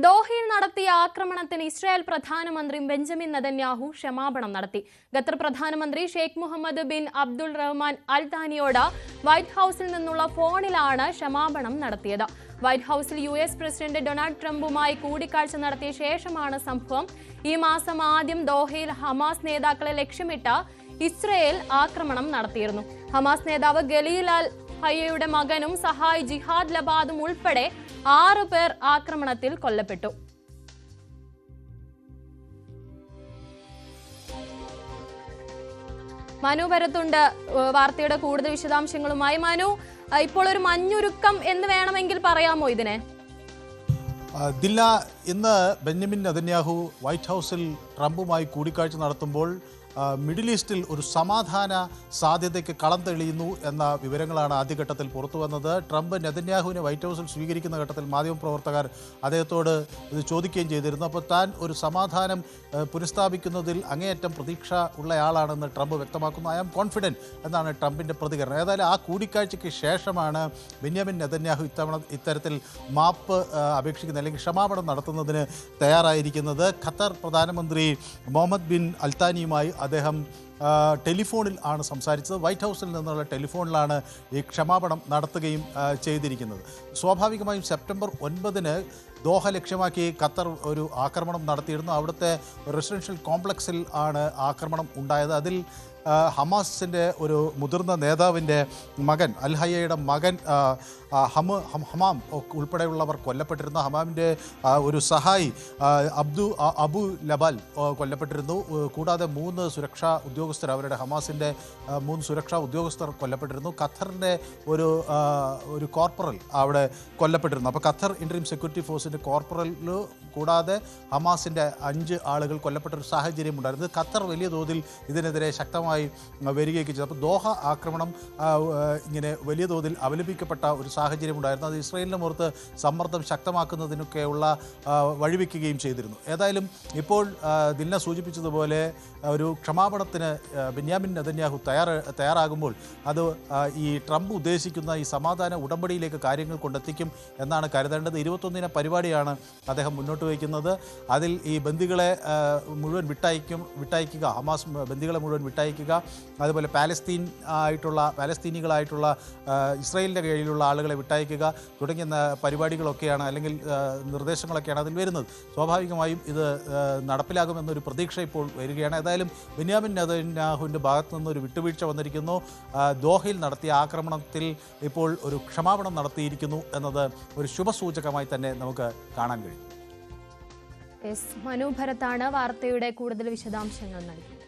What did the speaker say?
ദോഹയിൽ നടത്തിയ ആക്രമണത്തിന് ഇസ്രായേൽ പ്രധാനമന്ത്രി ബെഞ്ചമിൻ നെതന്യാഹു ക്ഷമാപണം നടത്തി. ഖത്തർ പ്രധാനമന്ത്രി ഷെയ്ഖ് മുഹമ്മദ് ബിൻ അബ്ദുൾ റഹ്മാൻ അൽ താനിയോട് വൈറ്റ് ഹൌസിൽ നിന്നുള്ള ഫോണിലാണ് ക്ഷമാപണം നടത്തിയത്. വൈറ്റ് ഹൌസിൽ US പ്രസിഡന്റ് ഡൊണാൾഡ് ട്രംപുമായി കൂടിക്കാഴ്ച നടത്തിയ ശേഷമാണ് സംഭവം. ഈ മാസം ആദ്യം ദോഹയിൽ ഹമാസ് നേതാക്കളെ ലക്ഷ്യമിട്ട് ഇസ്രായേൽ ആക്രമണം നടത്തിയിരുന്നു. ഹമാസ് നേതാവ് ഗലീൽ അൽ ഹയ്യയുടെ മകനും സഹായി ജിഹാദ് ലബാദും ഉൾപ്പെടെ 6 പേർ ആക്രമണത്തിൽ കൊല്ലപ്പെട്ടു. മനു വരത്തുണ്ട് വാർത്തയുടെ കൂടുതൽ വിശദാംശങ്ങളുമായി. മനു, ഇപ്പോൾ ഒരു മഞ്ഞുരുക്കം എന്ന് വേണമെങ്കിൽ പറയാമോ ഇതിനെ? ദില്ല, ഇന്ന് ബെന്യാമിൻ നെതന്യാഹു വൈറ്റ് ഹൗസിൽ ട്രംപുമായി കൂടിക്കാഴ്ച നടത്തുമ്പോൾ മിഡിൽ ഈസ്റ്റിൽ ഒരു സമാധാന സാധ്യതയ്ക്ക് കളം തെളിയുന്നു എന്ന വിവരങ്ങളാണ് ആദ്യഘട്ടത്തിൽ പുറത്തു വന്നത്. ട്രംപ് നെതന്യാഹുവിനെ വൈറ്റ് ഹൗസിൽ സ്വീകരിക്കുന്ന ഘട്ടത്തിൽ മാധ്യമപ്രവർത്തകർ അദ്ദേഹത്തോട് ഇത് ചോദിക്കുകയും ചെയ്തിരുന്നു. അപ്പോൾ താൻ ഒരു സമാധാനം പുനഃസ്ഥാപിക്കുന്നതിൽ അങ്ങേയറ്റം പ്രതീക്ഷ ഉള്ളയാളാണെന്ന് ട്രംപ് വ്യക്തമാക്കുന്നു. ഐ ആം കോൺഫിഡൻറ്റ് എന്നാണ് ട്രംപിൻ്റെ പ്രതികരണം. ഏതായാലും ആ കൂടിക്കാഴ്ചയ്ക്ക് ശേഷമാണ് ബെന്യാമിൻ നെതന്യാഹു ഇത്തരത്തിൽ മാപ്പ് അപേക്ഷിക്കുന്ന അല്ലെങ്കിൽ ക്ഷമാപണം നടത്തുന്നതിന് തയ്യാറായിരിക്കുന്നത്. ഖത്തർ പ്രധാനമന്ത്രി മുഹമ്മദ് ബിൻ അൽത്താനിയുമായി അദ്ദേഹം ടെലിഫോണിൽ ആണ് സംസാരിച്ചത്. വൈറ്റ് ഹൗസിൽ നിന്നുള്ള ടെലിഫോണിലാണ് ഈ ക്ഷമാപണം നടത്തുകയും ചെയ്തിരിക്കുന്നത്. സ്വാഭാവികമായും സെപ്റ്റംബർ 9 ദോഹ ലക്ഷ്യമാക്കി ഖത്തർ ഒരു ആക്രമണം നടത്തിയിരുന്നു. അവിടുത്തെ റെസിഡൻഷ്യൽ കോംപ്ലക്സിൽ ആണ് ആക്രമണം ഉണ്ടായത്. അതിൽ ഹമാസിൻ്റെ ഒരു മുതിർന്ന നേതാവിൻ്റെ മകൻ അൽഹയ്യയുടെ മകൻ ഹമാം ഉൾപ്പെടെയുള്ളവർ കൊല്ലപ്പെട്ടിരുന്നു. ഹമാമിൻ്റെ ഒരു സഹായി അബു ലബാൽ കൊല്ലപ്പെട്ടിരുന്നു. കൂടാതെ 3 സുരക്ഷാ ഉദ്യോഗസ്ഥർ, അവരുടെ ഹമാസിൻ്റെ 3 സുരക്ഷാ ഉദ്യോഗസ്ഥർ കൊല്ലപ്പെട്ടിരുന്നു. ഖത്തറിൻ്റെ ഒരു കോർപ്പറൽ അവിടെ കൊല്ലപ്പെട്ടിരുന്നു. അപ്പോൾ ഖത്തർ ഇൻറ്ററിം സെക്യൂരിറ്റി ഫോഴ്സിൻ്റെ കോർപ്പറൽ കൂടാതെ ഹമാസിൻ്റെ 5 ആളുകൾ കൊല്ലപ്പെട്ട ഒരു സാഹചര്യം ഉണ്ടായിരുന്നു. ഖത്തർ വലിയ തോതിൽ ഇതിനെതിരെ ശക്തമായി വരികയൊക്കെ ചെയ്തു. അപ്പോൾ ദോഹ ആക്രമണം ഇങ്ങനെ വലിയ തോതിൽ അപലപിക്കപ്പെട്ട ഒരു സാഹചര്യം ഉണ്ടായിരുന്നു. അത് ഇസ്രായേലിൻ്റെ മുഖത്ത് സമ്മർദ്ദം ശക്തമാക്കുന്നതിനൊക്കെയുള്ള വഴിവെക്കുകയും ചെയ്തിരുന്നു. ഏതായാലും ഇപ്പോൾ ദിൽന സൂചിപ്പിച്ചതുപോലെ ഒരു ക്ഷമാപണത്തിന് ബെന്യാമിൻ നെതന്യാഹു തയ്യാറാകുമ്പോൾ അത് ഈ ട്രംപ് ഉദ്ദേശിക്കുന്ന ഈ സമാധാന ഉടമ്പടിയിലേക്ക് കാര്യങ്ങൾ കൊണ്ടെത്തിക്കും എന്നാണ് കരുതേണ്ടത്. 21 പരിപാടിയാണ് അദ്ദേഹം മുന്നോട്ട് വയ്ക്കുന്നത്. അതിൽ ഈ ബന്ദികളെ മുഴുവൻ വിട്ടയക്കുക, ഹമാസ് ബന്ദികളെ മുഴുവൻ വിട്ടയക്കുക, അതുപോലെ പാലസ്തീനികളായിട്ടുള്ള ഇസ്രായേലിൻ്റെ കീഴിലുള്ള ആളുകളെ വിട്ടയക്കുക തുടങ്ങിയ പരിപാടികളൊക്കെയാണ് അല്ലെങ്കിൽ നിർദ്ദേശങ്ങളൊക്കെയാണ് അതിൽ വരുന്നത്. സ്വാഭാവികമായും ഇത് നടപ്പിലാകുമെന്നൊരു പ്രതീക്ഷ ഇപ്പോൾ വരികയാണ്. ഏതായാലും ബെന്യാമിൻ നെതന്യാഹുവിൻ്റെ ഭാഗത്തു നിന്നൊരു വിട്ടുവീഴ്ച വന്നിരിക്കുന്നു. ദോഹയിൽ നടത്തിയ ആക്രമണത്തിൽ ഇപ്പോൾ ഒരു ക്ഷമാപണം നടത്തിയിരിക്കുന്നു എന്നത് ഒരു ശുഭസൂചകമായി തന്നെ നമുക്ക് കാണാൻ കഴിയും. മനു ഭരത്താണ് വാർത്തയുടെ കൂടുതൽ വിശദാംശങ്ങൾ നൽകിയത്.